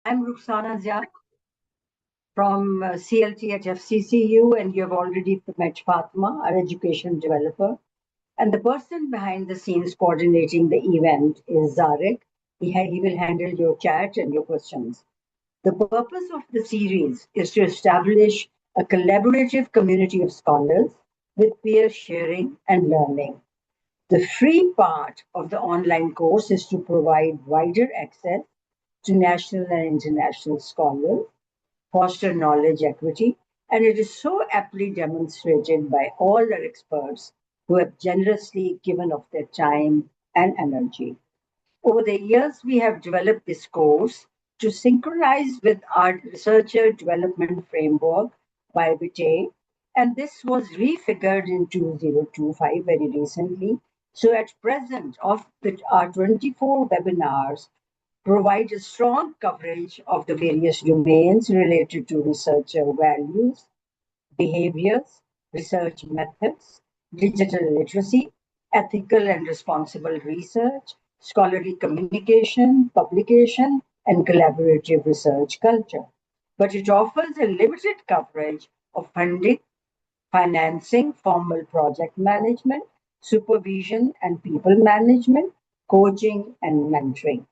I'm Ruxana Zia from CLT at FCCU, and you have already met Fatma, our education developer. And the person behind the scenes coordinating the event is Zarek. He will handle your chat and your questions. The purpose of the series is to establish a collaborative community of scholars with peer sharing and learning. The free part of the online course is to provide wider access to national and international scholars, foster knowledge equity, and it is so aptly demonstrated by all our experts who have generously given of their time and energy. Over the years, we have developed this course to synchronize with our researcher development framework by Vitae, and this was refigured in 2025 very recently. So at present, our 24 webinars provide a strong coverage of the various domains related to researcher values, behaviors, research methods, digital literacy, ethical and responsible research, scholarly communication, publication, and collaborative research culture. But it offers a limited coverage of funding, financing, formal project management, supervision and people management, coaching and mentoring,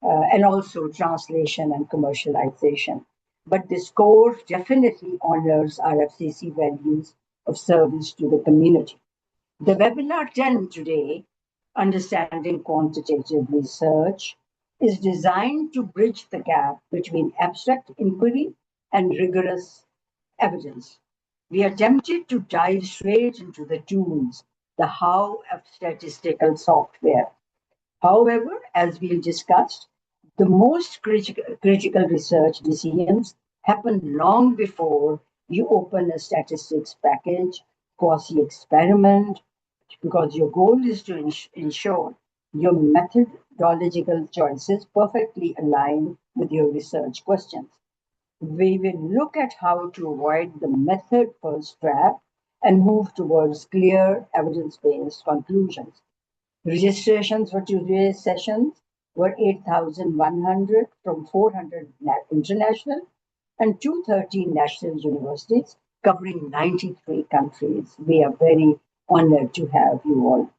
and also translation and commercialization. But this course definitely honors our FCC values of service to the community. The webinar 10 today, Understanding Quantitative Research, is designed to bridge the gap between abstract inquiry and rigorous evidence. We are tempted to dive straight into the tools, the how of statistical software. However, as we'll discuss, the most critical research decisions happen long before you open a statistics package, quasi-experiment, because your goal is to ensure your methodological choices perfectly align with your research questions. We will look at how to avoid the method first trap and move towards clear evidence-based conclusions. Registrations for today's sessions were 8,100 from 400 international and 230 national universities covering 93 countries. We are very honored to have you all.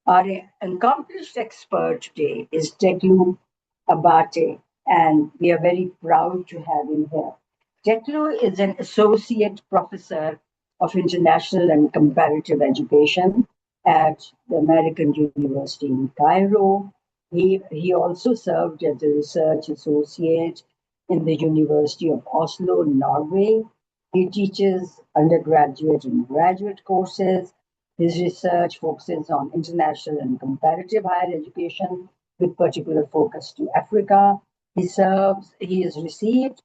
Our accomplished expert today is Teglu Abate, and we are very proud to have him here. Teglu is an associate professor of international and comparative education at the American University in Cairo. He also served as a research associate in the University of Oslo, Norway. He teaches undergraduate and graduate courses. His research focuses on international and comparative higher education with particular focus to Africa. He has received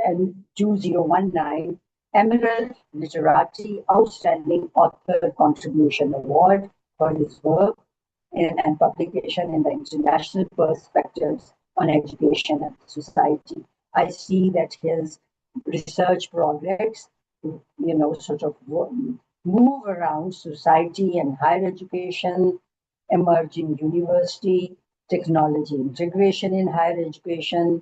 in 2019 Emerald Literati Outstanding Author Contribution Award for his work and publication in the International Perspectives on Education and Society. I see that his research projects, sort of move around society and higher education, emerging university, technology integration in higher education,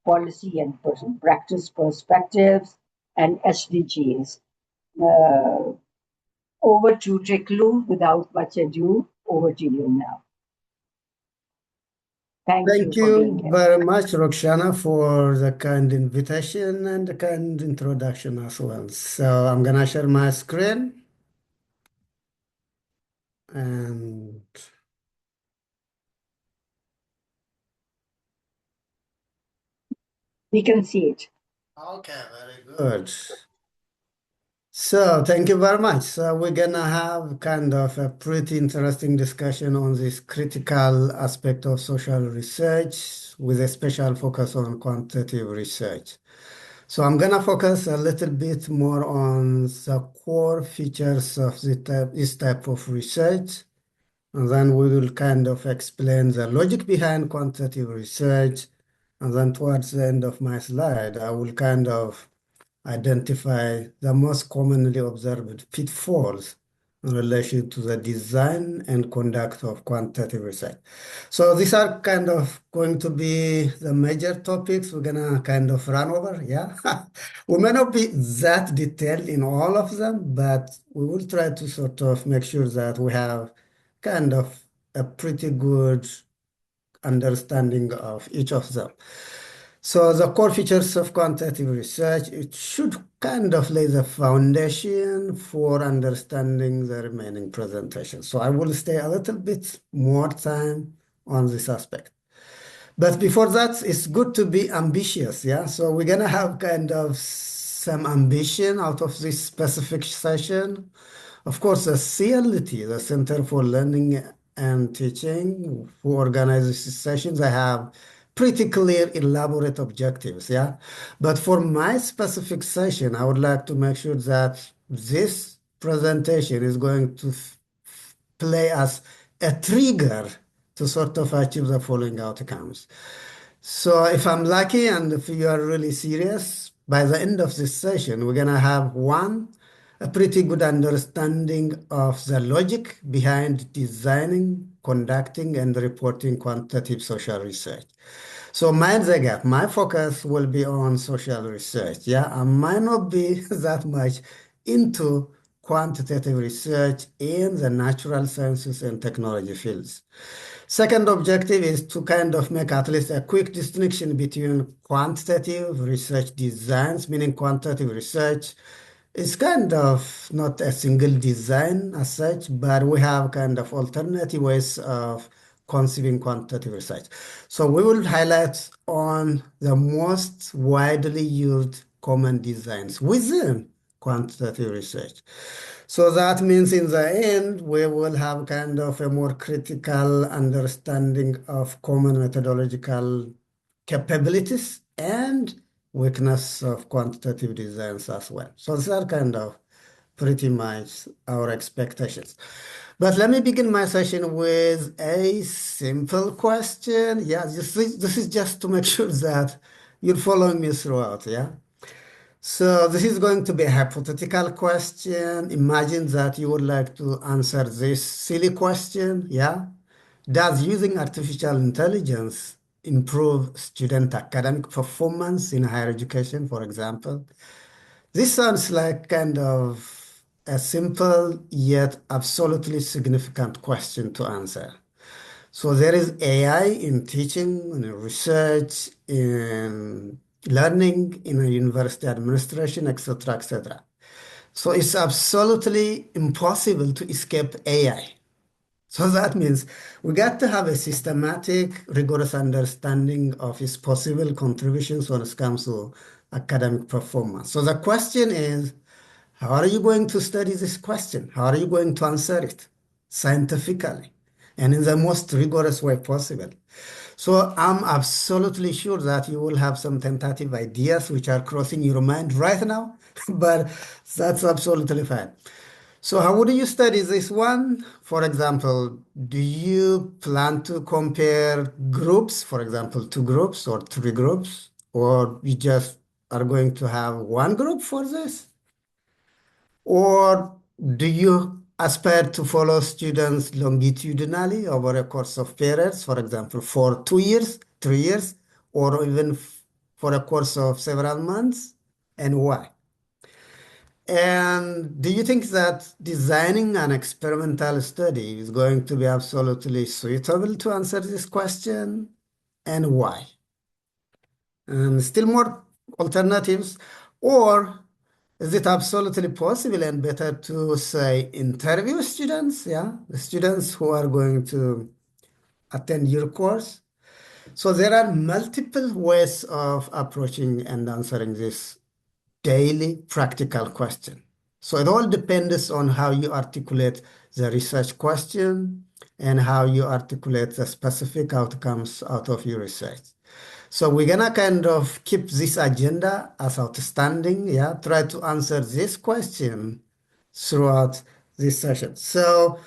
policy and practice perspectives, and SDGs. Over to Teklu, without much ado, over to you now. Thank you very much, Roxana, for the kind invitation and the kind introduction as well. So I'm going to share my screen. And we can see it. Okay, very good. So thank you very much. So we're gonna have kind of a pretty interesting discussion on this critical aspect of social research with a special focus on quantitative research. So I'm gonna focus a little bit more on the core features of this type of research. And then we will kind of explain the logic behind quantitative research. And then towards the end of my slide, I will kind of identify the most commonly observed pitfalls in relation to the design and conduct of quantitative research. So these are kind of going to be the major topics we're gonna kind of run over, yeah? We may not be that detailed in all of them, but we will try to sort of make sure that we have kind of a pretty good understanding of each of them. So the core features of quantitative research, it should kind of lay the foundation for understanding the remaining presentation. So I will stay a little bit more time on this aspect. But before that, it's good to be ambitious, yeah? So we're gonna have kind of some ambition out of this specific session. Of course, the CLT, the Center for Learning and Teaching, who organizes these sessions, I have pretty clear, elaborate objectives, yeah? But for my specific session, I would like to make sure that this presentation is going to play as a trigger to sort of achieve the following outcomes. So if I'm lucky and if you are really serious, by the end of this session, we're gonna have a pretty good understanding of the logic behind designing, conducting, and reporting quantitative social research. So mind the gap. My focus will be on social research. Yeah, I might not be that much into quantitative research in the natural sciences and technology fields. Second objective is to kind of make at least a quick distinction between quantitative research designs, meaning quantitative research is kind of not a single design as such, but we have kind of alternative ways of conceiving quantitative research. So we will highlight on the most widely used common designs within quantitative research. So that means in the end, we will have kind of a more critical understanding of common methodological capabilities and weakness of quantitative designs as well. So these are kind of pretty much our expectations. But let me begin my session with a simple question. Yeah, this is just to make sure that you're following me throughout, yeah? So this is going to be a hypothetical question. Imagine that you would like to answer this silly question, yeah? Does using artificial intelligence improve student academic performance in higher education, for example? This sounds like kind of a simple yet absolutely significant question to answer. So there is AI in teaching, in research, in learning, in university administration, etc., etc. So it's absolutely impossible to escape AI. So that means we got to have a systematic, rigorous understanding of its possible contributions when it comes to academic performance. So the question is, how are you going to study this question? How are you going to answer it scientifically and in the most rigorous way possible? So I'm absolutely sure that you will have some tentative ideas which are crossing your mind right now, but that's absolutely fine. So how would you study this one? For example, do you plan to compare groups, for example, two groups or three groups, or you just are going to have one group for this? Or do you aspire to follow students longitudinally over a course of periods, for example, for 2 years, 3 years, or even for a course of several months, and why? And do you think that designing an experimental study is going to be absolutely suitable to answer this question, and why? And still more alternatives, or is it absolutely possible and better to say interview students, yeah, the students who are going to attend your course? So there are multiple ways of approaching and answering this daily practical question. So it all depends on how you articulate the research question and how you articulate the specific outcomes out of your research. So we're gonna kind of keep this agenda as outstanding, yeah, try to answer this question throughout this session. So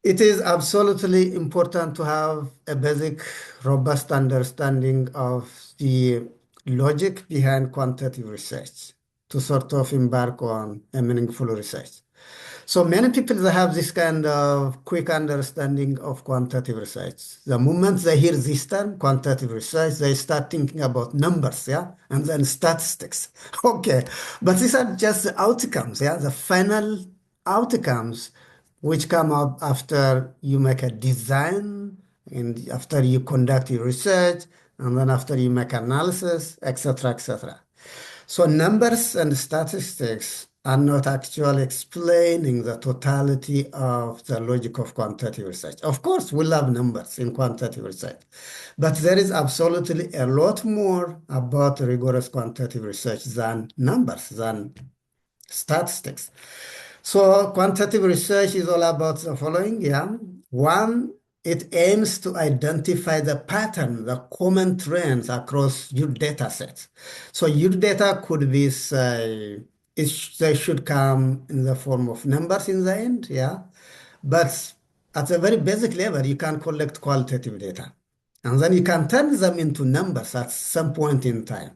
it is absolutely important to have a basic, robust understanding of the logic behind quantitative research to sort of embark on a meaningful research. So many people they have this kind of quick understanding of quantitative research. The moment they hear this term, quantitative research, they start thinking about numbers, yeah, and then statistics. Okay, but these are just the outcomes, yeah, the final outcomes which come up after you make a design and after you conduct your research and then after you make analysis, etc., etc. So numbers and statistics are not actually explaining the totality of the logic of quantitative research. Of course, we love numbers in quantitative research, but there is absolutely a lot more about rigorous quantitative research than numbers, than statistics. So quantitative research is all about the following, yeah. One, it aims to identify the pattern, the common trends across your data sets. So your data could be, say, they should come in the form of numbers in the end, yeah. But at a very basic level, you can collect qualitative data. And then you can turn them into numbers at some point in time.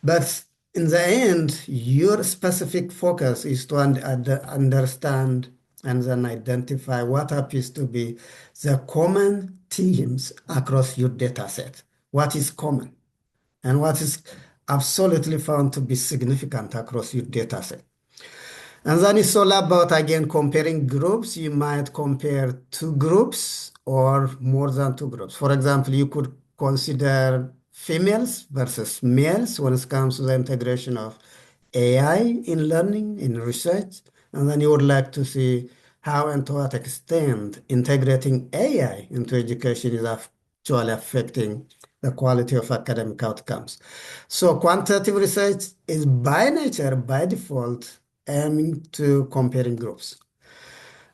But in the end, your specific focus is to understand and then identify what appears to be the common themes across your data set. What is common and what is absolutely found to be significant across your data set. And then it's all about, again, comparing groups. You might compare two groups or more than two groups. For example, you could consider females versus males when it comes to the integration of AI in learning, in research. And then you would like to see how and to what extent integrating AI into education is actually affecting the quality of academic outcomes. So quantitative research is by nature, by default, aiming to comparing groups.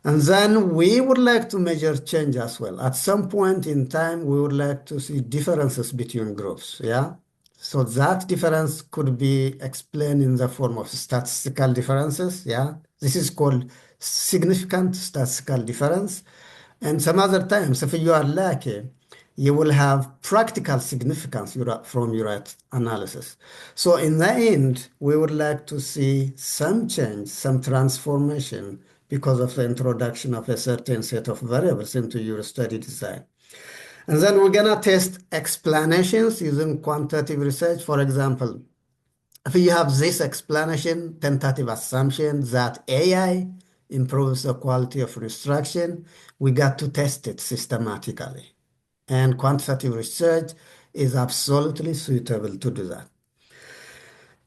And then we would like to measure change as well. At some point in time, we would like to see differences between groups. Yeah. So that difference could be explained in the form of statistical differences. Yeah. This is called significant statistical difference. And some other times, if you are lucky, you will have practical significance from your analysis. So in the end, we would like to see some change, some transformation because of the introduction of a certain set of variables into your study design. And then we're gonna test explanations using quantitative research. For example, if you have this explanation, tentative assumption that AI improves the quality of instruction, we got to test it systematically. And quantitative research is absolutely suitable to do that.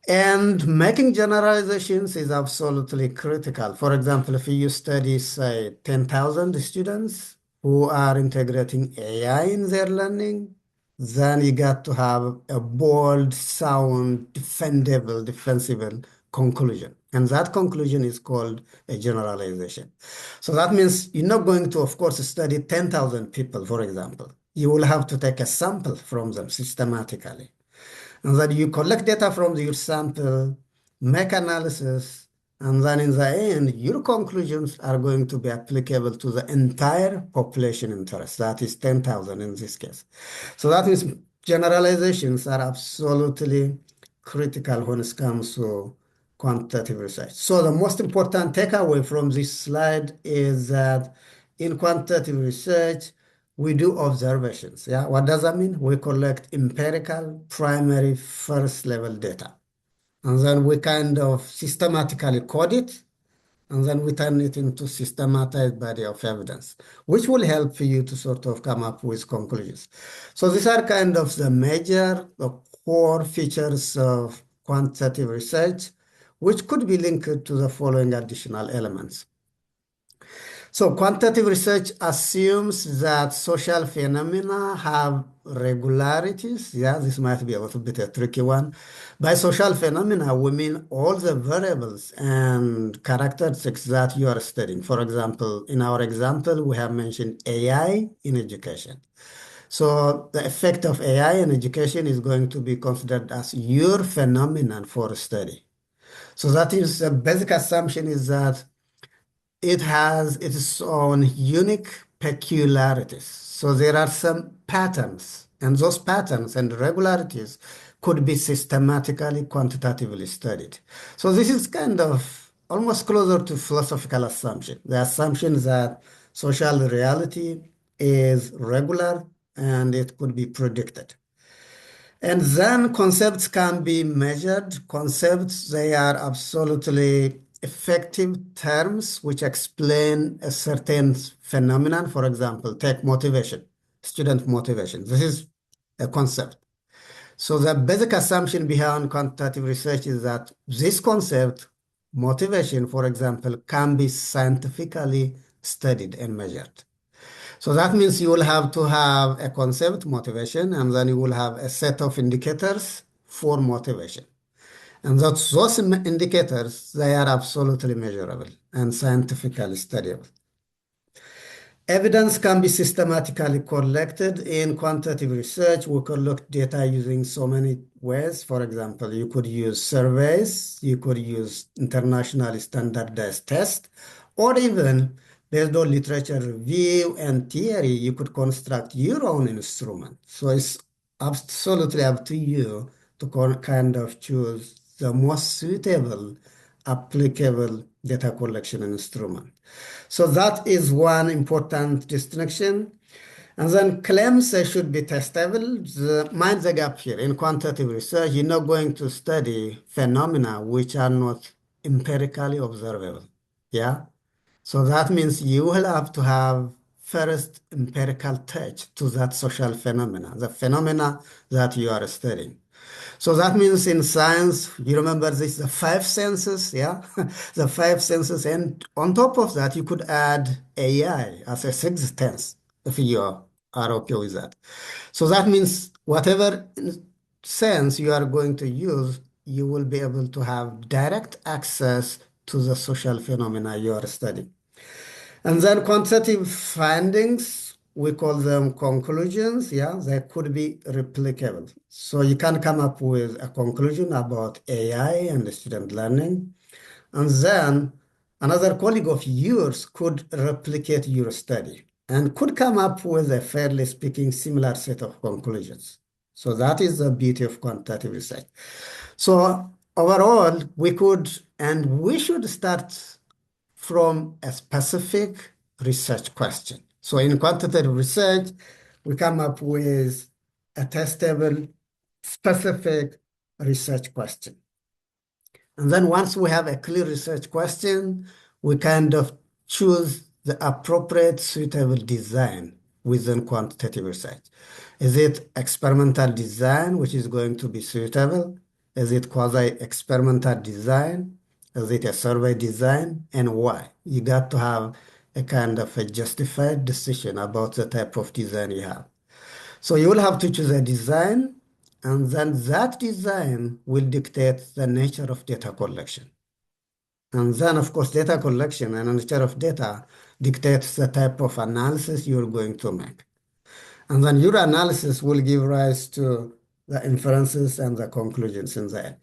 And making generalizations is absolutely critical. For example, if you study, say, 10,000 students who are integrating AI in their learning, then you got to have a bold, sound, defensible conclusion. And that conclusion is called a generalization. So that means you're not going to, of course, study 10,000 people, for example. You will have to take a sample from them systematically. And then you collect data from your sample, make analysis, and then in the end, your conclusions are going to be applicable to the entire population interest. That is 10,000 in this case. So that means generalizations are absolutely critical when it comes to quantitative research. So the most important takeaway from this slide is that in quantitative research, we do observations. Yeah, what does that mean? We collect empirical, primary, first level data. And then we kind of systematically code it, and then we turn it into systematized body of evidence, which will help you to sort of come up with conclusions. So these are kind of the core features of quantitative research, which could be linked to the following additional elements. So quantitative research assumes that social phenomena have regularities. Yeah, this might be a little bit a tricky one. By social phenomena, we mean all the variables and characteristics that you are studying. For example, in our example, we have mentioned AI in education. So the effect of AI in education is going to be considered as your phenomenon for study. So that is the basic assumption is that it has its own unique peculiarities. So there are some patterns, and those patterns and regularities could be systematically, quantitatively studied. So this is kind of almost closer to philosophical assumption. The assumption that social reality is regular and it could be predicted. And then concepts can be measured. Concepts, they are absolutely effective terms which explain a certain phenomenon. For example, take motivation, student motivation. This is a concept. So the basic assumption behind quantitative research is that this concept, motivation, for example, can be scientifically studied and measured. So that means you will have to have a concept, motivation, and then you will have a set of indicators for motivation. And those indicators, they are absolutely measurable and scientifically studiable. Evidence can be systematically collected in quantitative research. We collect data using so many ways. For example, you could use surveys, you could use internationally standardized tests, or even based on literature review and theory, you could construct your own instrument. So it's absolutely up to you to kind of choose the most suitable, applicable data collection instrument. So that is one important distinction. And then claims they should be testable. Mind the gap here. In quantitative research, you're not going to study phenomena which are not empirically observable. Yeah. So that means you will have to have first empirical touch to that social phenomena, the phenomena that you are studying. So that means in science, you remember this, the five senses, yeah? The five senses. And on top of that, you could add AI as a sixth sense, if you are okay with that. So that means whatever sense you are going to use, you will be able to have direct access to the social phenomena you are studying. And then quantitative findings, we call them conclusions. Yeah, they could be replicable. So you can come up with a conclusion about AI and student learning. And then another colleague of yours could replicate your study and could come up with a fairly speaking similar set of conclusions. So that is the beauty of quantitative research. So overall, we could and we should start from a specific research question. So in quantitative research, we come up with a testable, specific research question. And then once we have a clear research question, we kind of choose the appropriate suitable design within quantitative research. Is it experimental design, which is going to be suitable? Is it quasi-experimental design? Is it a survey design? And why? You got to have a kind of a justified decision about the type of design you have. So you will have to choose a design, and then that design will dictate the nature of data collection. And then, of course, data collection and the nature of data dictates the type of analysis you're going to make. And then your analysis will give rise to the inferences and the conclusions in there.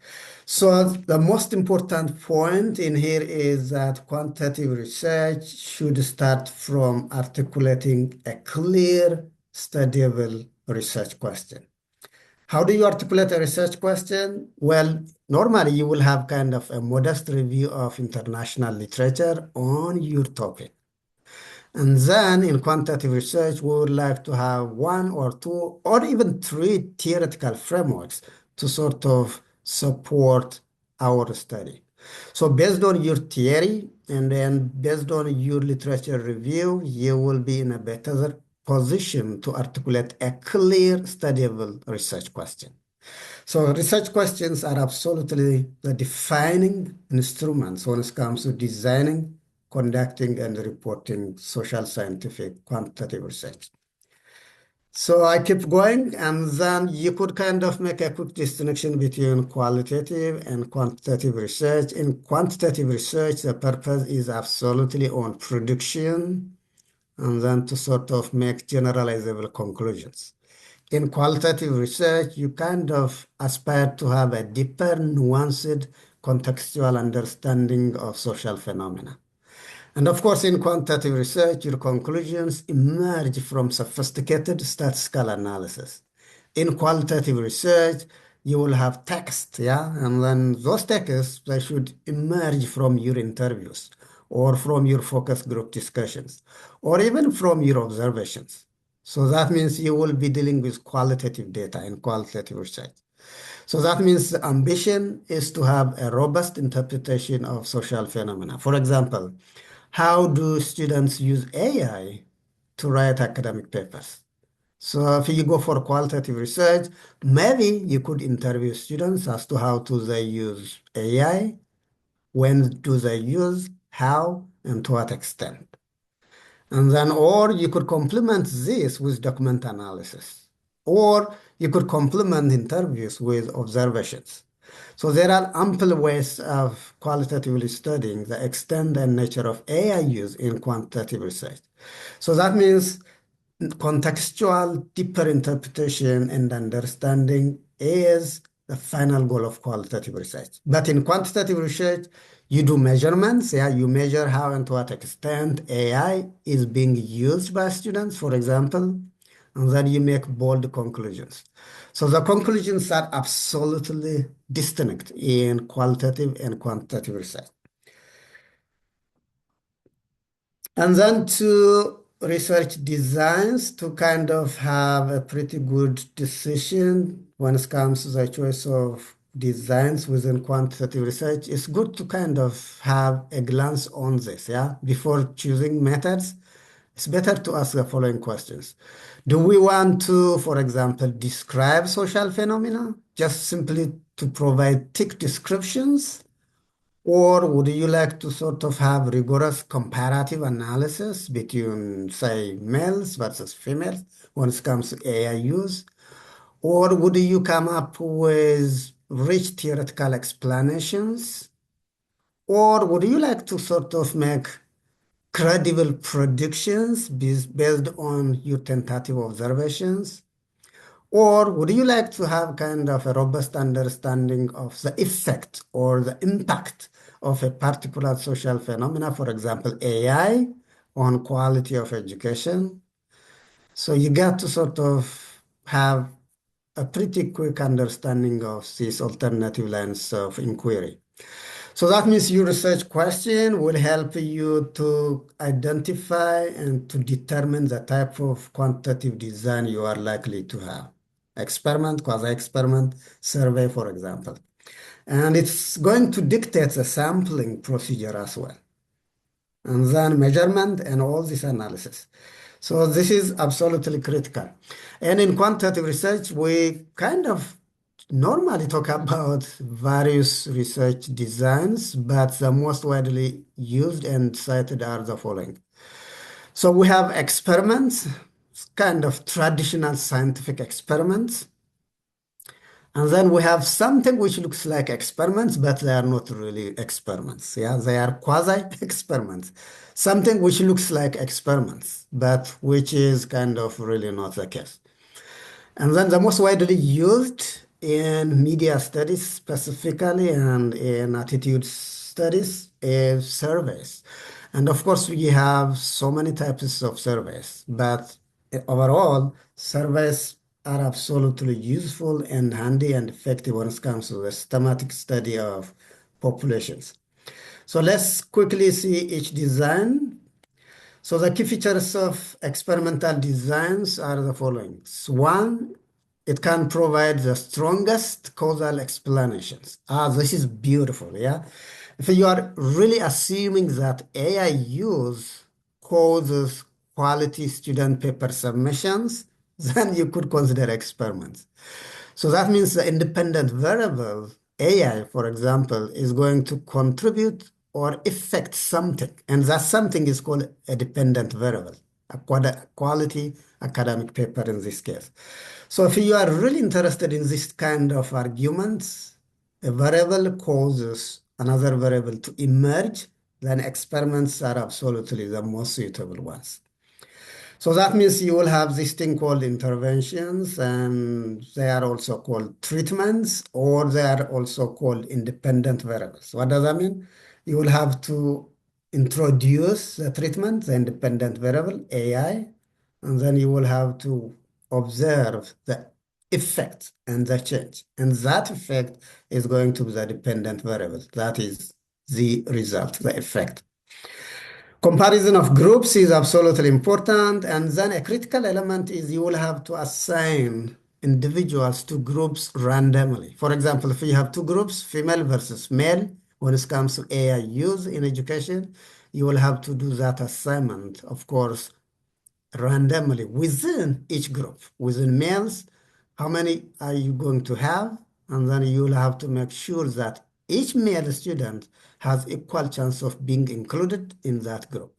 So the most important point in here is that quantitative research should start from articulating a clear, studyable research question. How do you articulate a research question? Well, normally you will have kind of a modest review of international literature on your topic. And then in quantitative research, we would like to have one or two or even three theoretical frameworks to sort of support our study. So based on your theory and then based on your literature review, you will be in a better position to articulate a clear, studyable research question. So research questions are absolutely the defining instruments when it comes to designing, conducting, and reporting social scientific quantitative research. So I keep going, and then you could kind of make a quick distinction between qualitative and quantitative research. In quantitative research, the purpose is absolutely on prediction and then to sort of make generalizable conclusions. In qualitative research, you kind of aspire to have a deeper, nuanced, contextual understanding of social phenomena. And of course, in quantitative research, your conclusions emerge from sophisticated statistical analysis. In qualitative research, you will have text, yeah? And then those texts, they should emerge from your interviews or from your focus group discussions or even from your observations. So that means you will be dealing with qualitative data and qualitative research. So that means the ambition is to have a robust interpretation of social phenomena. For example, how do students use AI to write academic papers? So if you go for qualitative research, maybe you could interview students as to how do they use AI, when do they use, how, and to what extent. And then, or you could complement this with document analysis, or you could complement interviews with observations. So there are ample ways of qualitatively studying the extent and nature of AI use in quantitative research. So that means contextual, deeper interpretation and understanding is the final goal of qualitative research. But in quantitative research, you do measurements. Yeah, you measure how and to what extent AI is being used by students, for example, and then you make bold conclusions. So the conclusions are absolutely distinct in qualitative and quantitative research. And then to research designs to kind of have a pretty good decision when it comes to the choice of designs within quantitative research. It's good to kind of have a glance on this, yeah? Before choosing methods, it's better to ask the following questions. Do we want to, for example, describe social phenomena, just simply to provide thick descriptions? Or would you like to sort of have rigorous comparative analysis between, say, males versus females when it comes to AI use? Or would you come up with rich theoretical explanations? Or would you like to sort of make credible predictions based on your tentative observations? Or would you like to have kind of a robust understanding of the effect or the impact of a particular social phenomena, for example, AI, on quality of education? So you got to sort of have a pretty quick understanding of these alternative lines of inquiry. So that means your research question will help you to identify and to determine the type of quantitative design you are likely to have. Experiment, quasi-experiment, survey, for example. And it's going to dictate the sampling procedure as well. And then measurement and all this analysis. So this is absolutely critical. And in quantitative research, we kind of normally talk about various research designs, but the most widely used and cited are the following. So we have experiments, kind of traditional scientific experiments. And then we have something which looks like experiments, but they are not really experiments. Yeah, they are quasi-experiments. Something which looks like experiments, but which is kind of really not the case. And then the most widely used in media studies specifically and in attitude studies is surveys. And of course, we have so many types of surveys, but overall, surveys are absolutely useful and handy and effective when it comes to the systematic study of populations. So let's quickly see each design. So the key features of experimental designs are the following. One, it can provide the strongest causal explanations. This is beautiful, yeah? If you are really assuming that AI use causes quality student paper submissions, then you could consider experiments. So that means the independent variable, AI, for example, is going to contribute or affect something. And that something is called a dependent variable, a quality academic paper in this case. So if you are really interested in this kind of arguments, a variable causes another variable to emerge, then experiments are absolutely the most suitable ones. So that means you will have this thing called interventions, and they are also called treatments, or they are also called independent variables. What does that mean? You will have to introduce the treatment, the independent variable, AI, and then you will have to observe the effect and the change. And that effect is going to be the dependent variable. That is the result, the effect. Comparison of groups is absolutely important. And then a critical element is you will have to assign individuals to groups randomly. For example, if you have two groups, female versus male, when it comes to AI use in education, you will have to do that assignment, of course, randomly within each group. Within males, how many are you going to have? And then you'll have to make sure that each male student has equal chance of being included in that group.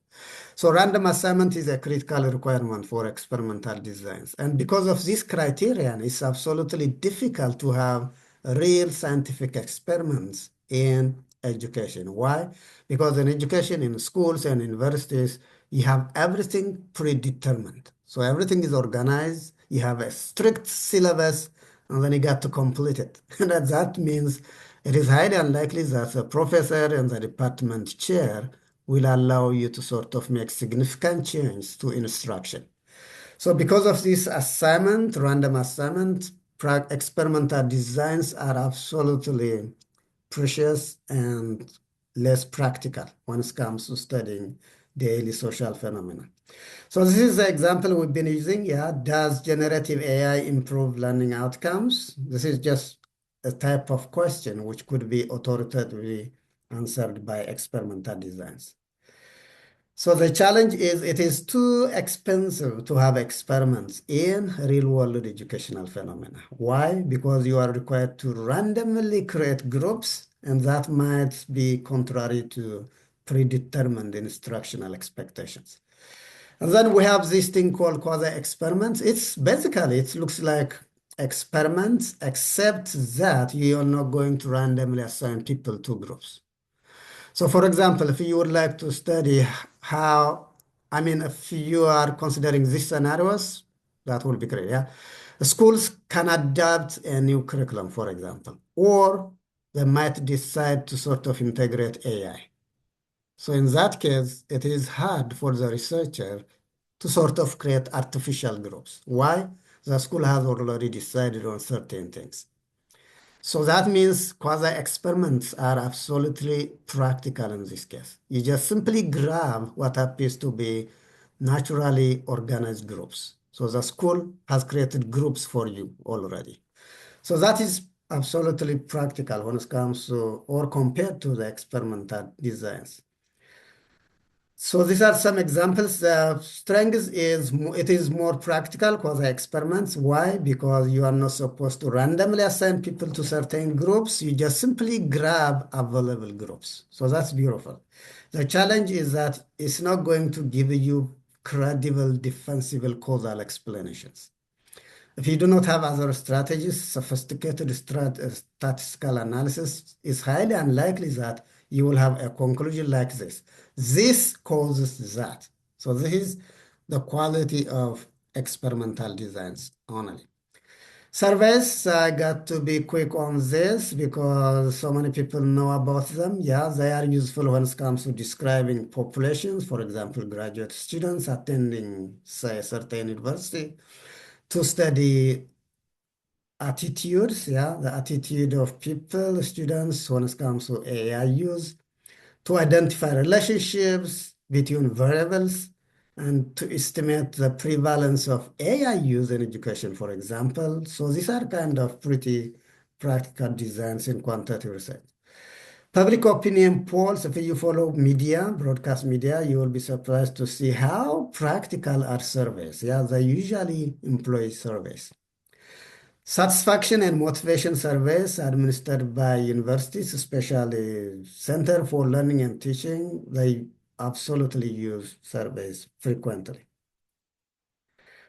So random assignment is a critical requirement for experimental designs. And because of this criterion, it's absolutely difficult to have real scientific experiments in education. Why? Because in education, in schools and universities, you have everything predetermined. So everything is organized. You have a strict syllabus, and then you got to complete it. And that means it is highly unlikely that the professor and the department chair will allow you to sort of make significant change to instruction. So because of this assignment, random assignment, experimental designs are absolutely precious and less practical when it comes to studying daily social phenomena. So this is the example we've been using. Yeah, does generative AI improve learning outcomes? This is just a type of question which could be authoritatively answered by experimental designs. So the challenge is it is too expensive to have experiments in real-world educational phenomena. Why? Because you are required to randomly create groups, and that might be contrary to predetermined instructional expectations. And then we have this thing called quasi-experiments. It's basically, it looks like experiments, except that you are not going to randomly assign people to groups. So for example, if you would like to study how, I mean, if you are considering these scenarios, that would be great, yeah? Schools can adapt a new curriculum, for example, or they might decide to sort of integrate AI. So in that case, it is hard for the researcher to sort of create artificial groups. Why? The school has already decided on certain things. So that means quasi-experiments are absolutely practical in this case. You just simply grab what appears to be naturally organized groups. So the school has created groups for you already. So that is absolutely practical when it comes to or compared to the experimental designs. So these are some examples. The strength is it is more practical quasi-experiments. Why? Because you are not supposed to randomly assign people to certain groups. You just simply grab available groups. So that's beautiful. The challenge is that it's not going to give you credible, defensible causal explanations. If you do not have other strategies, sophisticated statistical analysis, it's highly unlikely that you will have a conclusion like this. This causes that. So this is the quality of experimental designs only. Surveys, I got to be quick on this because so many people know about them. Yeah, they are useful when it comes to describing populations, for example, graduate students attending, say, a certain university to study attitudes, yeah, the attitude of people, students when it comes to AI use, to identify relationships between variables, and to estimate the prevalence of AI use in education, for example. So these are kind of pretty practical designs in quantitative research. Public opinion polls, if you follow media, broadcast media, you will be surprised to see how practical are surveys. Yeah, they usually employ surveys. Satisfaction and motivation surveys administered by universities, especially Center for Learning and Teaching, they absolutely use surveys frequently.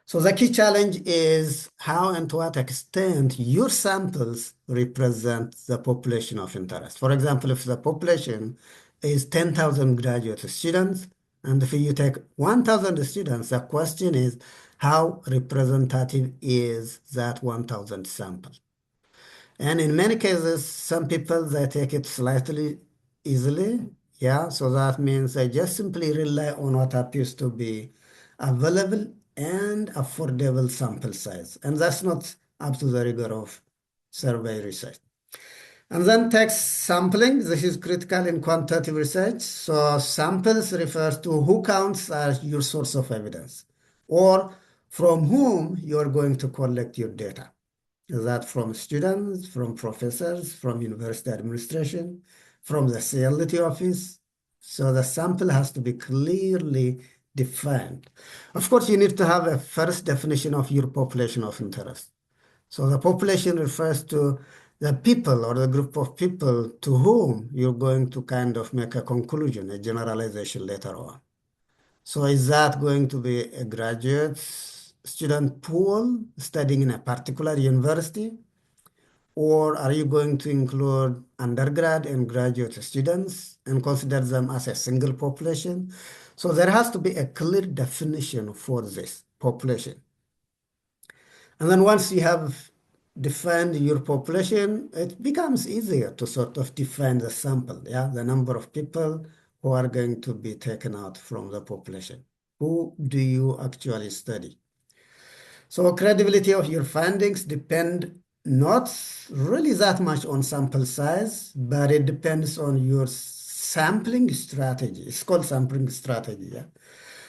So the key challenge is how and to what extent your samples represent the population of interest. For example, if the population is 10,000 graduate students, and if you take 1,000 students, the question is how representative is that 1,000 sample? And in many cases, some people, they take it slightly easily. Yeah, so that means they just simply rely on what appears to be available and affordable sample size. And that's not up to the rigor of survey research. And then text sampling. This is critical in quantitative research. So samples refers to who counts as your source of evidence or from whom you are going to collect your data. Is that from students, from professors, from university administration, from the CLT office? So the sample has to be clearly defined. Of course, you need to have a first definition of your population of interest. So the population refers to the people or the group of people to whom you're going to kind of make a conclusion, a generalization later on. So is that going to be a graduate student pool studying in a particular university? Or are you going to include undergrad and graduate students and consider them as a single population? So there has to be a clear definition for this population. And then once you have defined your population, it becomes easier to sort of define the sample, yeah, the number of people who are going to be taken out from the population. Who do you actually study? So credibility of your findings depend not really that much on sample size, but it depends on your sampling strategy. It's called sampling strategy, yeah.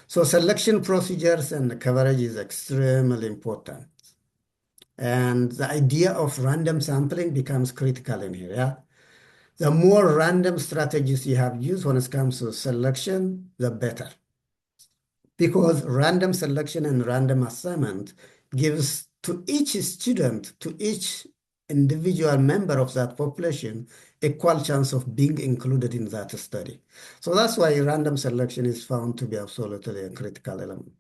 So selection procedures and coverage is extremely important. And the idea of random sampling becomes critical in here, yeah. The more random strategies you have used when it comes to selection, the better. Because random selection and random assignment gives to each student, to each individual member of that population, equal chance of being included in that study. So that's why random selection is found to be absolutely a critical element.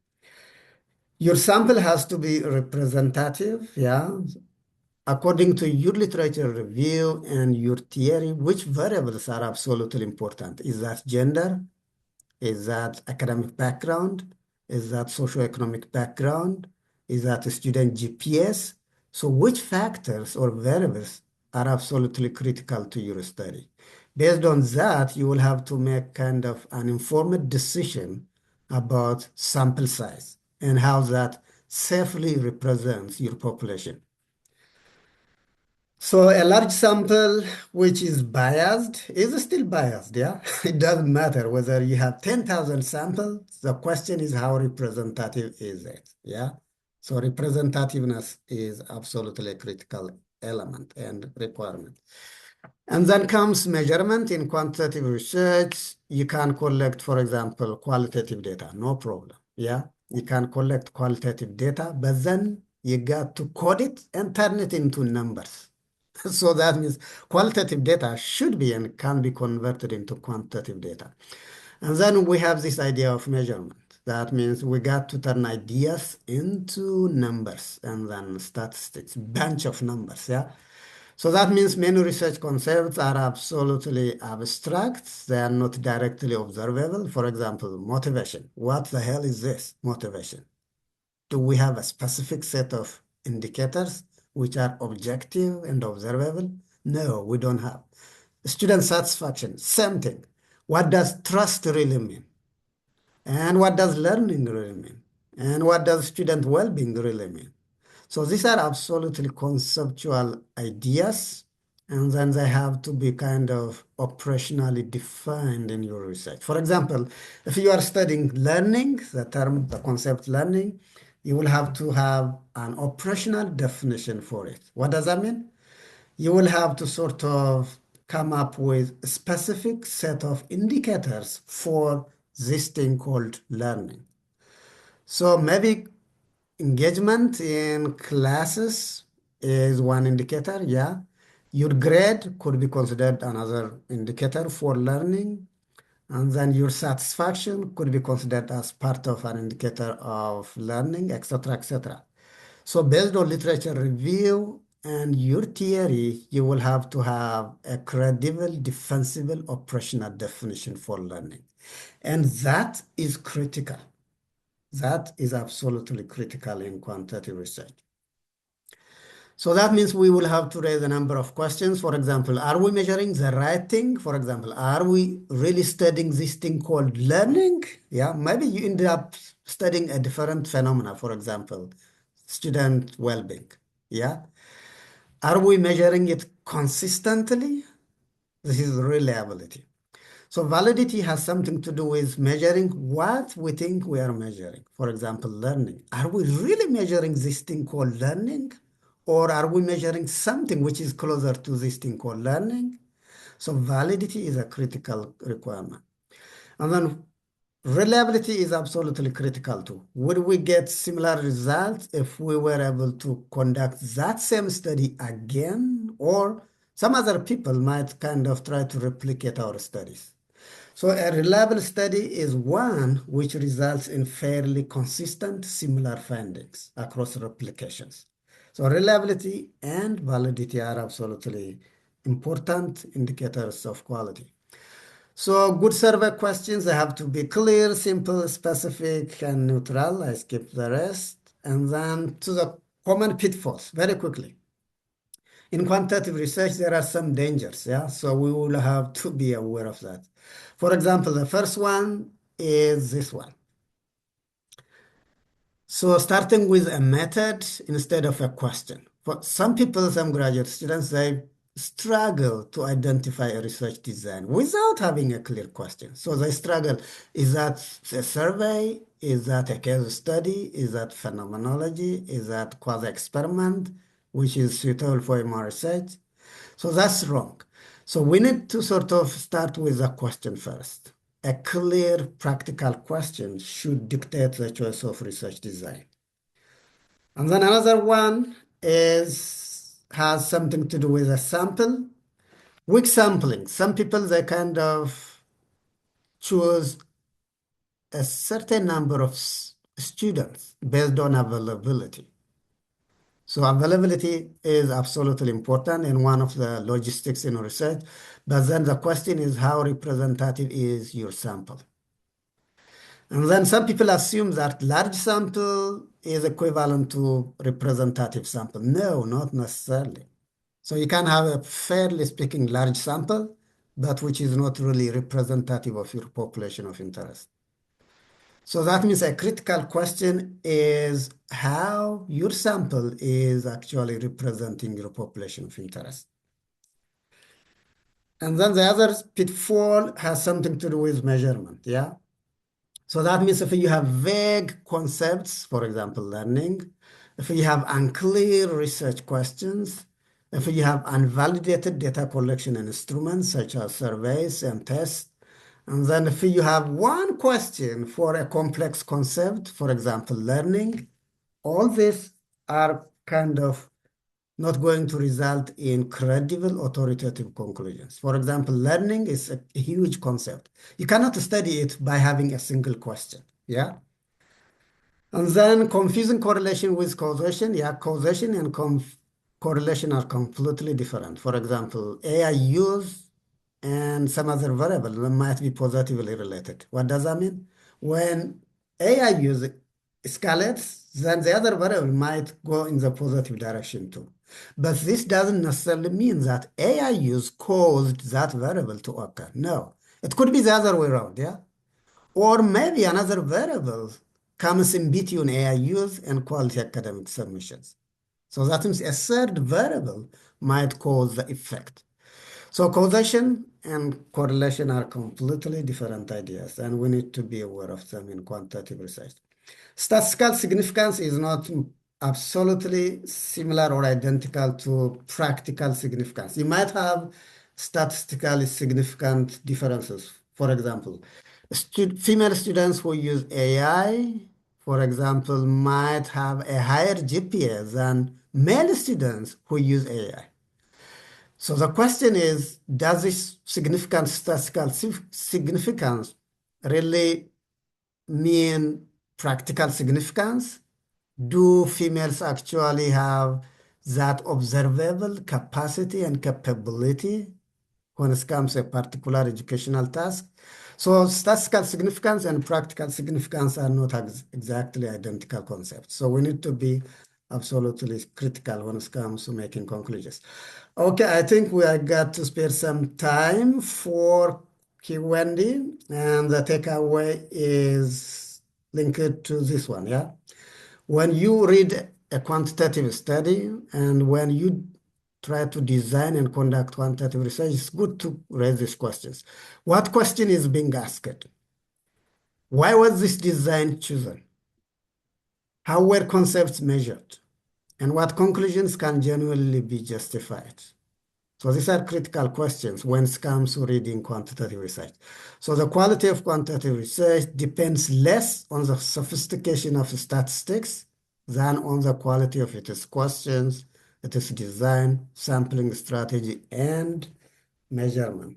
Your sample has to be representative, yeah, according to your literature review and your theory, which variables are absolutely important? Is that gender? Is that academic background? Is that socioeconomic background? Is that student GPS? So which factors or variables are absolutely critical to your study? Based on that, you will have to make kind of an informed decision about sample size and how that safely represents your population. So a large sample which is biased is still biased, yeah? It doesn't matter whether you have 10,000 samples. The question is how representative is it, yeah? So representativeness is absolutely a critical element and requirement. And then comes measurement in quantitative research. You can collect, for example, qualitative data, no problem, yeah? You can collect qualitative data, but then you got to code it and turn it into numbers. So that means qualitative data should be and can be converted into quantitative data. And then we have this idea of measurement. That means we got to turn ideas into numbers and then statistics, bunch of numbers, yeah? So that means many research concepts are absolutely abstract. They are not directly observable. For example, motivation. What the hell is this, motivation? Do we have a specific set of indicators which are objective and observable? No, we don't have. Student satisfaction, same thing. What does trust really mean? And what does learning really mean? And what does student well-being really mean? So these are absolutely conceptual ideas, and then they have to be kind of operationally defined in your research. For example, if you are studying learning, the concept learning, you will have to have an operational definition for it. What does that mean? You will have to sort of come up with a specific set of indicators for this thing called learning. So maybe engagement in classes is one indicator, yeah. Your grade could be considered another indicator for learning. And then your satisfaction could be considered as part of an indicator of learning, etc., etc. So based on literature review and your theory, you will have to have a credible, defensible, operational definition for learning. And that is critical. That is absolutely critical in quantitative research. So that means we will have to raise a number of questions. For example, are we measuring the right thing? For example, are we really studying this thing called learning? Yeah, maybe you end up studying a different phenomena, for example, student well-being. Yeah. Are we measuring it consistently? This is reliability. So validity has something to do with measuring what we think we are measuring. For example, learning. Are we really measuring this thing called learning? Or are we measuring something which is closer to this thing called learning? So validity is a critical requirement. And then reliability is absolutely critical too. Would we get similar results if we were able to conduct that same study again? Or some other people might kind of try to replicate our studies. So a reliable study is one which results in fairly consistent, similar findings across replications. So reliability and validity are absolutely important indicators of quality. So good survey questions, they have to be clear, simple, specific, and neutral. I skip the rest. And then to the common pitfalls, very quickly. In quantitative research, there are some dangers, yeah? So we will have to be aware of that. For example, the first one is this one. So starting with a method instead of a question. For some people, some graduate students, they struggle to identify a research design without having a clear question. So they struggle. Is that a survey? Is that a case study? Is that phenomenology? Is that quasi-experiment, which is suitable for my research? So that's wrong. So we need to sort of start with a question first. A clear, practical question should dictate the choice of research design. And then another one has something to do with a sample. Weak sampling. Some people, they kind of choose a certain number of students based on availability. So availability is absolutely important and one of the logistics in research. But then the question is how representative is your sample? And then some people assume that large sample is equivalent to representative sample. No, not necessarily. So you can have a fairly speaking large sample, but which is not really representative of your population of interest. So that means a critical question is how your sample is actually representing your population of interest. And then the other pitfall has something to do with measurement, yeah? So that means if you have vague concepts, for example, learning, if you have unclear research questions, if you have unvalidated data collection instruments such as surveys and tests, and then if you have one question for a complex concept, for example, learning, all these are kind of not going to result in credible authoritative conclusions. For example, learning is a huge concept. You cannot study it by having a single question. Yeah. And then confusing correlation with causation. Yeah, causation and correlation are completely different. For example, AI use and some other variable might be positively related. What does that mean? When AI use escalates, then the other variable might go in the positive direction too. But this doesn't necessarily mean that AI use caused that variable to occur. No, it could be the other way around, yeah? Or maybe another variable comes in between AI use and quality academic submissions. So that means a third variable might cause the effect. So causation and correlation are completely different ideas, and we need to be aware of them in quantitative research. Statistical significance is not absolutely similar or identical to practical significance. You might have statistically significant differences. For example, female students who use AI, for example, might have a higher GPA than male students who use AI. So the question is, does this significant statistical significance really mean practical significance? Do females actually have that observable capacity and capability when it comes to a particular educational task? So statistical significance and practical significance are not exactly identical concepts. So we need to be absolutely critical when it comes to making conclusions. Okay, I think we are got to spare some time for Q&A, and the takeaway is linked to this one, yeah? When you read a quantitative study, and when you try to design and conduct quantitative research, it's good to raise these questions. What question is being asked? Why was this design chosen? How were concepts measured? And what conclusions can genuinely be justified? So these are critical questions when it comes to reading quantitative research. So the quality of quantitative research depends less on the sophistication of the statistics than on the quality of its questions, its design, sampling strategy, and measurement.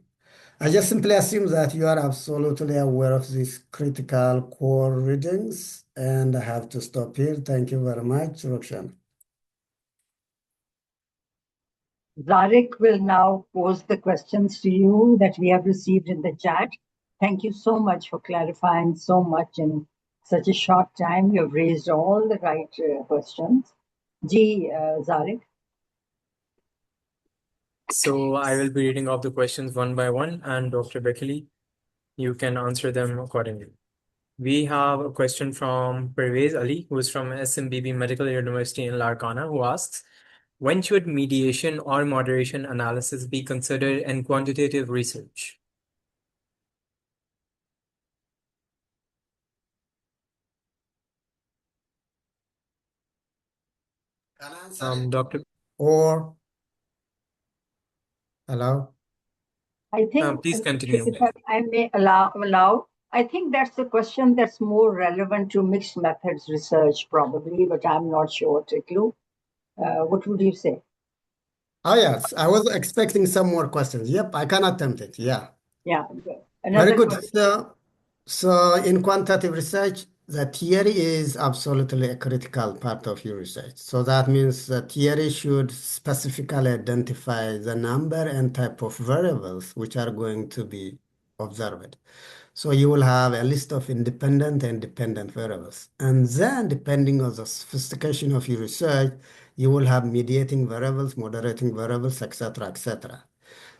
I just simply assume that you are absolutely aware of these critical core readings, and I have to stop here. Thank you very much, Roxana. Zarek will now pose the questions to you that we have received in the chat. Thank you so much for clarifying so much in such a short time. You have raised all the right questions. Zarek. So I will be reading off the questions one by one, and Dr. Beckley, you can answer them accordingly. We have a question from Pervez Ali, who is from SMBB Medical University in Larkana, who asks, when should mediation or moderation analysis be considered in quantitative research? Dr. Or, hello? I think, Please continue. if I may allow, I think that's a question that's more relevant to mixed methods research, probably, but I'm not sure, Tiklu. What would you say? Oh, yes. I was expecting some more questions. Yep, I can attempt it. Yeah. Yeah. Very Another good. question. So in quantitative research, the theory is absolutely a critical part of your research. So that means the theory should specifically identify the number and type of variables which are going to be observed. So you will have a list of independent and dependent variables. And then depending on the sophistication of your research, you will have mediating variables, moderating variables, etc., etc.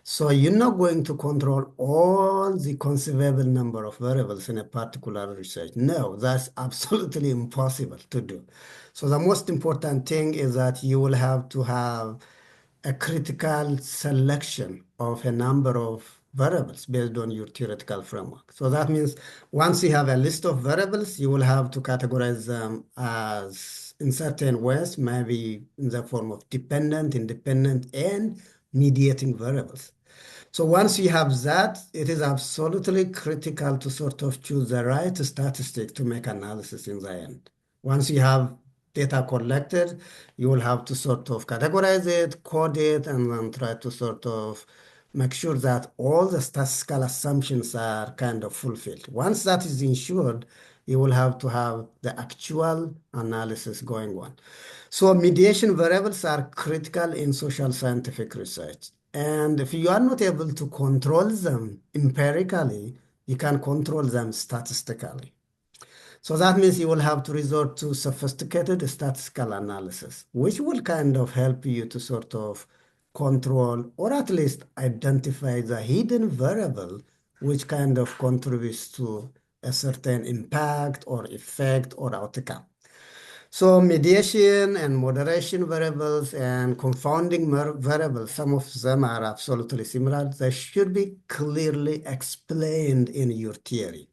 So you're not going to control all the conceivable number of variables in a particular research. No, that's absolutely impossible to do. So the most important thing is that you will have to have a critical selection of a number of variables based on your theoretical framework. So that means once you have a list of variables, you will have to categorize them as in certain ways, maybe in the form of dependent, independent, and mediating variables. So once you have that, it is absolutely critical to sort of choose the right statistic to make analysis in the end. Once you have data collected, you will have to sort of categorize it, code it, and then try to sort of make sure that all the statistical assumptions are kind of fulfilled. Once that is ensured, you will have to have the actual analysis going on. So mediation variables are critical in social scientific research. And if you are not able to control them empirically, you can control them statistically. So that means you will have to resort to sophisticated statistical analysis, which will kind of help you to sort of control or at least identify the hidden variable which kind of contributes to a certain impact or effect or outcome. So mediation and moderation variables and confounding variables, some of them are absolutely similar. They should be clearly explained in your theory.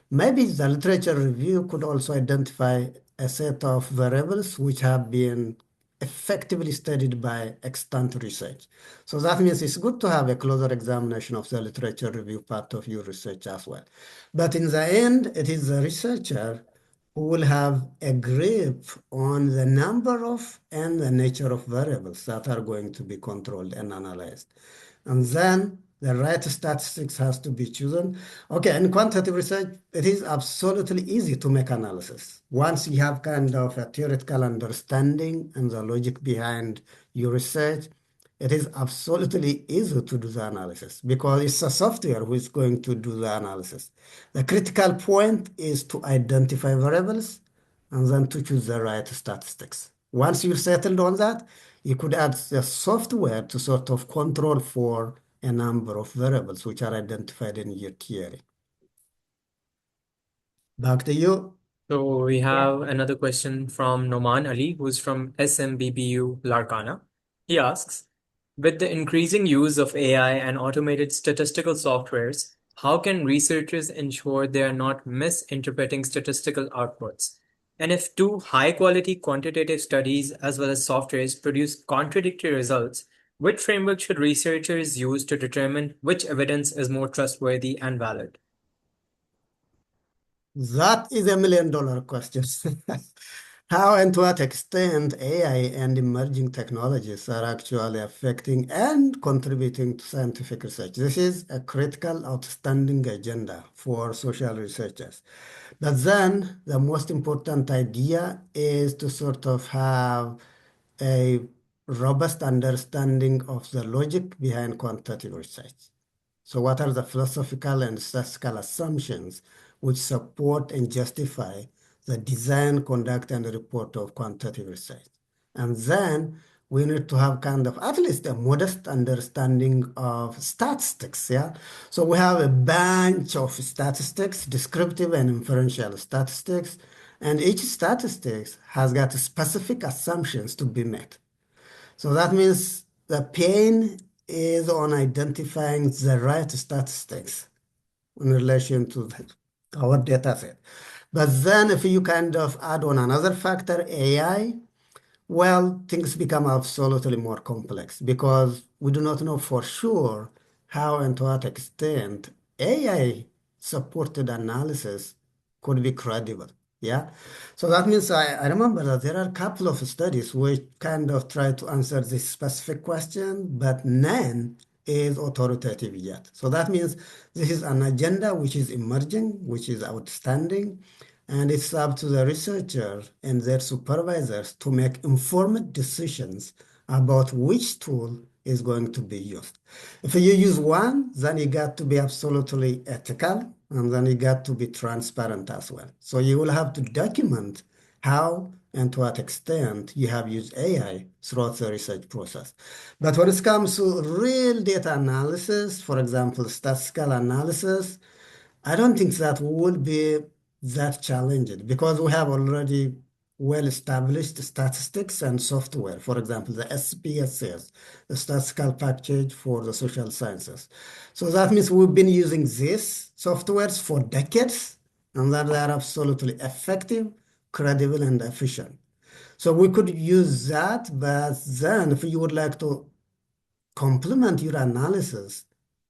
Maybe the literature review could also identify a set of variables which have been effectively studied by extant research. So that means it's good to have a closer examination of the literature review part of your research as well. But in the end, it is the researcher who will have a grip on the number of and the nature of variables that are going to be controlled and analyzed. And then the right statistics has to be chosen. Okay, in quantitative research, it is absolutely easy to make analysis. Once you have kind of a theoretical understanding and the logic behind your research, it is absolutely easy to do the analysis because it's a software who is going to do the analysis. The critical point is to identify variables and then to choose the right statistics. Once you've settled on that, you could add the software to sort of control for a number of variables which are identified in your theory. Back to you. So we have another question from Noman Ali, who's from SMBBU Larkana. He asks, with the increasing use of AI and automated statistical softwares, how can researchers ensure they are not misinterpreting statistical outputs? And if two high quality quantitative studies as well as softwares produce contradictory results, which framework should researchers use to determine which evidence is more trustworthy and valid? That is $1 million question. How and to what extent AI and emerging technologies are actually affecting and contributing to scientific research. This is a critical, outstanding agenda for social researchers. But then the most important idea is to sort of have a robust understanding of the logic behind quantitative research. So what are the philosophical and statistical assumptions which support and justify the design, conduct, and report of quantitative research? And then we need to have kind of at least a modest understanding of statistics, yeah? So we have a bunch of statistics, descriptive and inferential statistics, and each statistics has got specific assumptions to be met. So that means the pain is on identifying the right statistics in relation to our data set. But then if you kind of add on another factor, AI, well, things become absolutely more complex because we do not know for sure how and to what extent AI supported analysis could be credible. Yeah. So that means I remember that there are a couple of studies which kind of try to answer this specific question, but none is authoritative yet. So that means this is an agenda which is emerging, which is outstanding, and it's up to the researcher and their supervisors to make informed decisions about which tool is going to be used. If you use one, then you got to be absolutely ethical, and then you got to be transparent as well. So you will have to document how and to what extent you have used AI throughout the research process. But when it comes to real data analysis, for example, statistical analysis, I don't think that will be that challenging because we have already well-established statistics and software. For example, the SPSS, the statistical package for the social sciences. So that means we've been using these softwares for decades, and that they are absolutely effective, credible, and efficient. So we could use that, but then if you would like to complement your analysis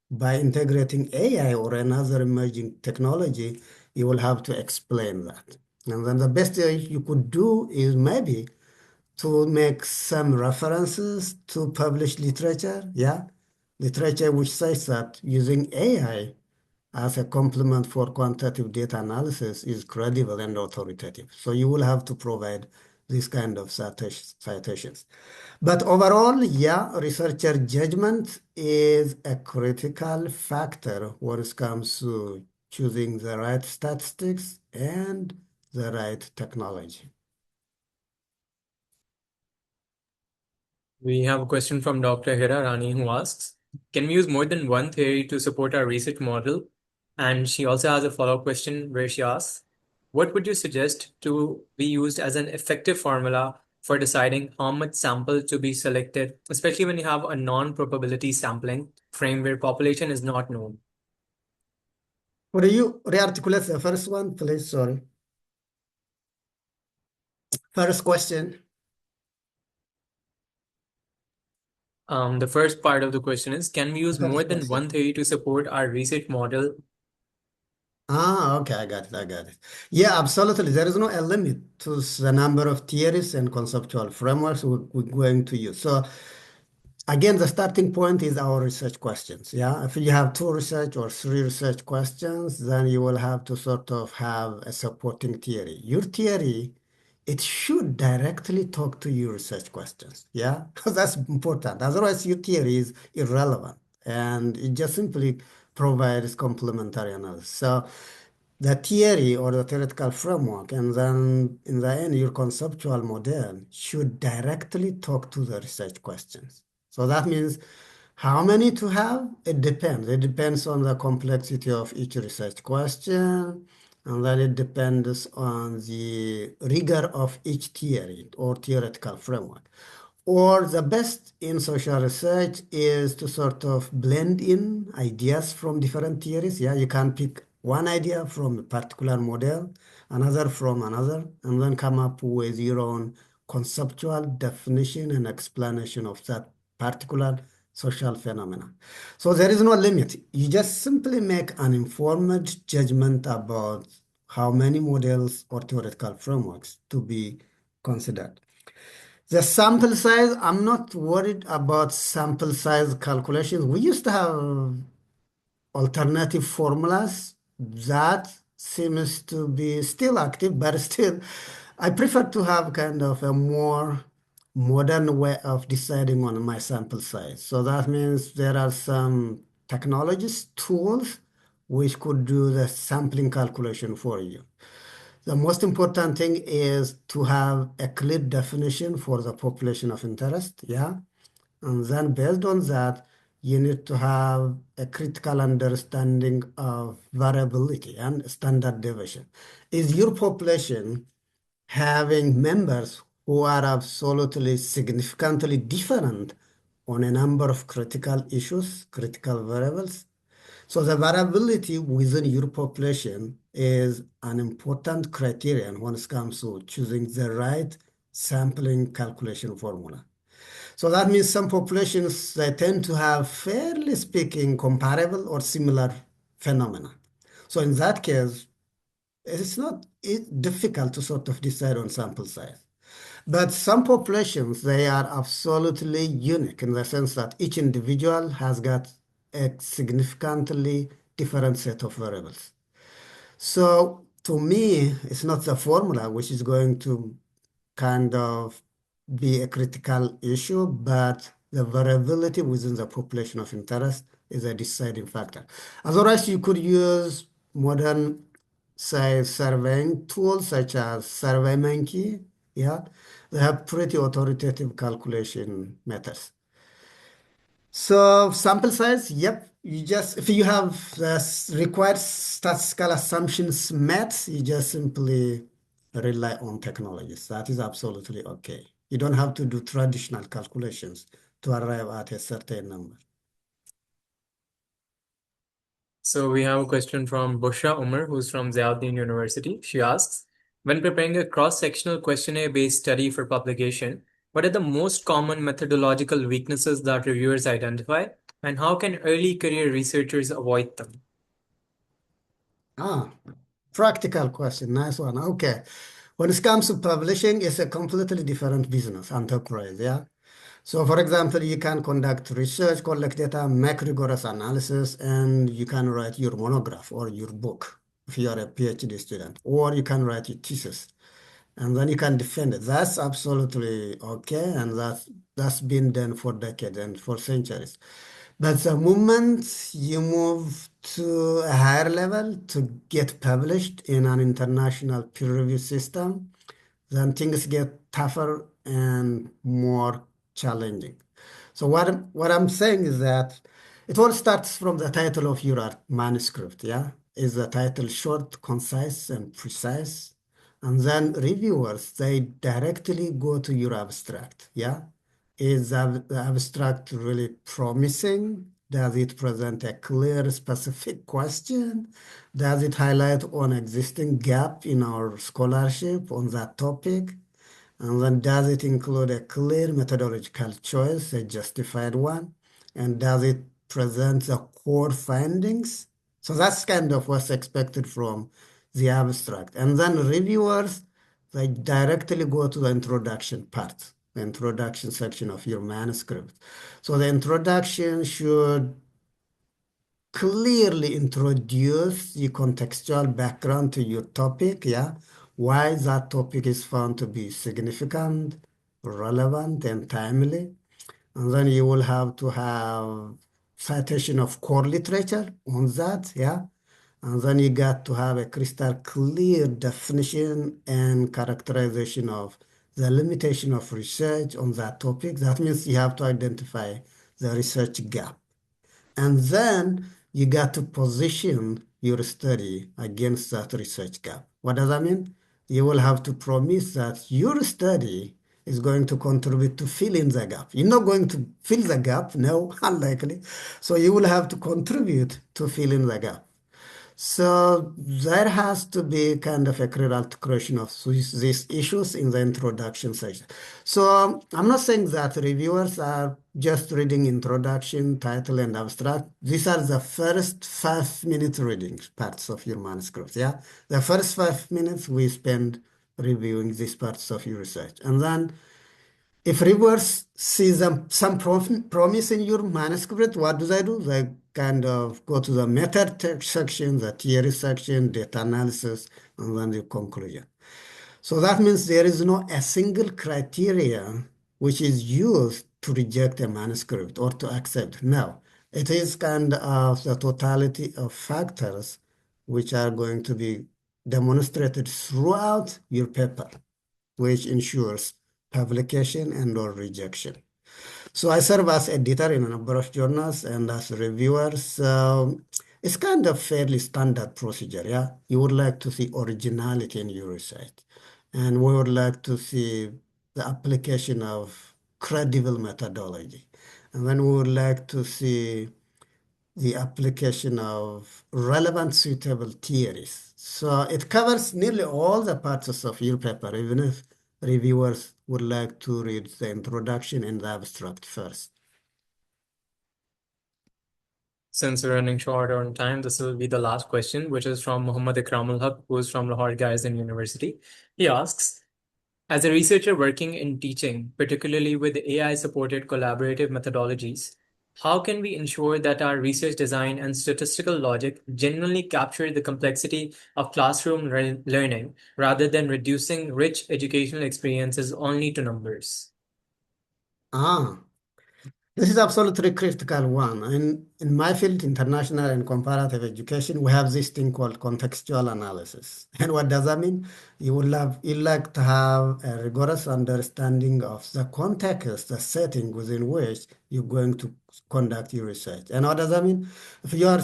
by integrating AI or another emerging technology, you will have to explain that. And then the best thing you could do is maybe to make some references to published literature, yeah? Literature which says that using AI as a complement for quantitative data analysis is credible and authoritative. So you will have to provide these kind of citations. But overall, yeah, researcher judgment is a critical factor when it comes to choosing the right statistics and the right technology. We have a question from Dr. Hira Rani who asks, can we use more than one theory to support our research model? And she also has a follow-up question where she asks, what would you suggest to be used as an effective formula for deciding how much sample to be selected, especially when you have a non-probability sampling frame where population is not known? Would you re-articulate the first one, please? Sorry. First question. The first part of the question is, can we use more First than question. one theory to support our research model? Okay, I got it. Yeah, absolutely. There is no a limit to the number of theories and conceptual frameworks we're going to use. So again, the starting point is our research questions. Yeah, if you have two research or three research questions, then you will have to sort of have a supporting theory. Your theory, it should directly talk to your research questions. Yeah, because that's important. Otherwise, your theory is irrelevant and it just simply provides complementary analysis. So the theory or the theoretical framework, and then in the end, your conceptual model should directly talk to the research questions. So that means how many to have? It depends. It depends on the complexity of each research question. and then it depends on the rigor of each theory or theoretical framework. Or the best in social research is to sort of blend in ideas from different theories. Yeah, you can pick one idea from a particular model, another from another, and then come up with your own conceptual definition and explanation of that particular social phenomena. So there is no limit. You just simply make an informed judgment about how many models or theoretical frameworks to be considered. The sample size, I'm not worried about sample size calculations. We used to have alternative formulas that seems to be still active, but still, I prefer to have kind of a more modern way of deciding on my sample size. So that means there are some technologies, tools, which could do the sampling calculation for you. The most important thing is to have a clear definition for the population of interest, yeah? And then based on that, you need to have a critical understanding of variability and standard deviation. Is your population having members who are absolutely significantly different on a number of critical issues, critical variables? So the variability within your population is an important criterion when it comes to choosing the right sampling calculation formula. So that means some populations, they tend to have, fairly speaking, comparable or similar phenomena. So in that case, it's not difficult to sort of decide on sample size. But some populations, they are absolutely unique in the sense that each individual has got a significantly different set of variables. So to me, it's not the formula which is going to kind of be a critical issue, but the variability within the population of interest is a deciding factor. Otherwise, you could use modern, say, surveying tools such as SurveyMonkey. Yeah, they have pretty authoritative calculation methods. So sample size, yep. You just, if you have the required statistical assumptions met, you just simply rely on technologies. That is absolutely okay. You don't have to do traditional calculations to arrive at a certain number. So we have a question from Bushra Umar, who's from Ziauddin University. She asks, when preparing a cross-sectional questionnaire-based study for publication, what are the most common methodological weaknesses that reviewers identify, and how can early career researchers avoid them? Practical question. Nice one. Okay. When it comes to publishing, it's a completely different business, enterprise, yeah? So for example, you can conduct research, collect data, make rigorous analysis, and you can write your monograph or your book if you are a PhD student, or you can write your thesis, and then you can defend it. That's absolutely okay, and that's been done for decades and for centuries. But the moment you move to a higher level to get published in an international peer review system, then things get tougher and more challenging. So what I'm saying is that it all starts from the title of your manuscript, yeah? Is the title short, concise, and precise? And then reviewers, they directly go to your abstract, yeah? Is the abstract really promising? Does it present a clear, specific question? Does it highlight an existing gap in our scholarship on that topic? And then does it include a clear methodological choice, a justified one? And does it present the core findings? So that's kind of what's expected from the abstract. And then reviewers, they directly go to the introduction part, the introduction section of your manuscript. So the introduction should clearly introduce the contextual background to your topic, yeah? Why that topic is found to be significant, relevant, and timely. And then you will have to have citation of core literature on that, yeah? And then you got to have a crystal clear definition and characterization of the limitation of research on that topic. That means you have to identify the research gap. And then you got to position your study against that research gap. What does that mean? You will have to promise that your study is going to contribute to filling the gap. You're not going to fill the gap, no, unlikely. So you will have to contribute to filling the gap. So there has to be kind of a clear articulation of these issues in the introduction section. So I'm not saying that reviewers are just reading introduction, title, and abstract. These are the first 5 minute reading parts of your manuscript. Yeah, the first 5 minutes we spend reviewing these parts of your research, and then if reviewers see some promise in your manuscript, what do? They kind of go to the meta section, the theory section, data analysis, and then the conclusion. So that means there is no a single criteria which is used to reject a manuscript or to accept. No, it is kind of the totality of factors which are going to be demonstrated throughout your paper, which ensures publication and or rejection. So I serve as editor in a number of journals and as reviewers. So it's kind of fairly standard procedure, yeah? You would like to see originality in your research. And we would like to see the application of credible methodology. And then we would like to see the application of relevant suitable theories. So it covers nearly all the parts of your paper, even if reviewers would like to read the introduction and the abstract first. Since we're running short on time, this will be the last question, which is from Muhammad Ikramul Haq, who is from Lahore Gaizan University. He asks, as a researcher working in teaching, particularly with AI-supported collaborative methodologies, how can we ensure that our research design and statistical logic genuinely capture the complexity of classroom learning rather than reducing rich educational experiences only to numbers? This is absolutely critical one. In my field, international and comparative education, we have this thing called contextual analysis. And what does that mean? You like to have a rigorous understanding of the context, the setting within which you're going to conduct your research. And what does that mean? If you are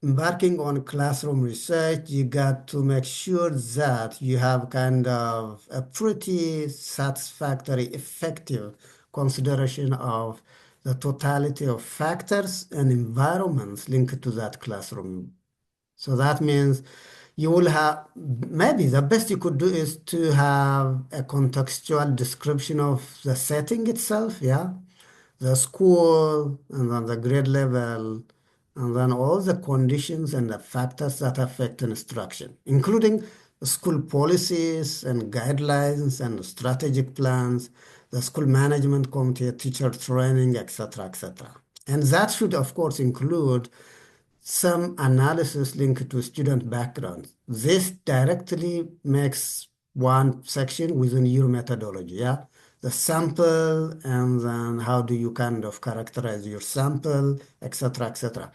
embarking on classroom research, you got to make sure that you have kind of a pretty satisfactory, effective consideration of the totality of factors and environments linked to that classroom. So that means you will have, maybe the best you could do is to have a contextual description of the setting itself, yeah, the school, and then the grade level, and then all the conditions and the factors that affect instruction, including school policies and guidelines and strategic plans, the school management committee, teacher training, etc., etc. And that should, of course, include some analysis linked to student background. This directly makes one section within your methodology, yeah? The sample, and then how do you kind of characterize your sample, etc., etc.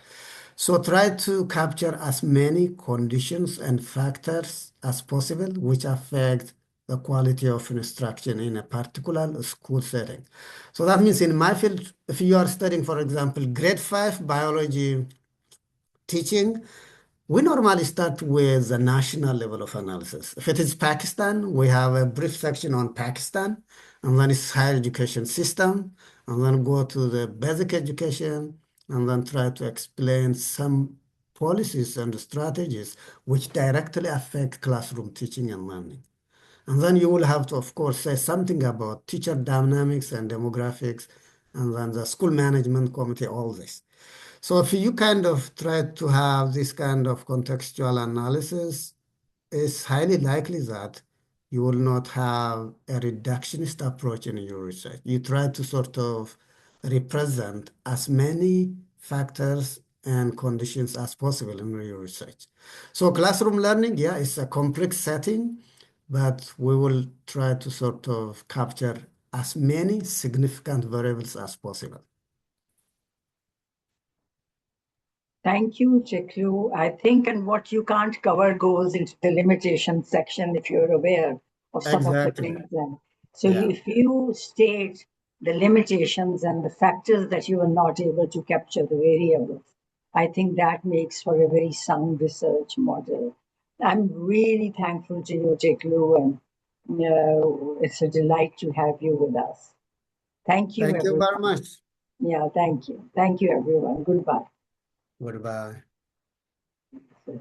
So try to capture as many conditions and factors as possible which affect the quality of instruction in a particular school setting. So that means in my field, if you are studying, for example, grade 5 biology teaching, we normally start with the national level of analysis. If it is Pakistan, we have a brief section on Pakistan, and then it's higher education system, and then go to the basic education, and then try to explain some policies and strategies which directly affect classroom teaching and learning. And then you will have to, of course, say something about teacher dynamics and demographics, and then the school management committee, all this. So if you kind of try to have this kind of contextual analysis, it's highly likely that you will not have a reductionist approach in your research. You try to sort of represent as many factors and conditions as possible in your research. So classroom learning, yeah, it's a complex setting, but we will try to sort of capture as many significant variables as possible. Thank you, Chekru. I think, and what you can't cover goes into the limitation section if you're aware of some of the Exactly. things. And so Yeah. if you state the limitations and the factors that you are not able to capture, the variables, I think that makes for a very sound research model. I'm really thankful to you, Jeklu, and it's a delight to have you with us. Thank you, Thank you everyone. very much. Yeah, thank you. Thank you, everyone. Goodbye. Goodbye. So-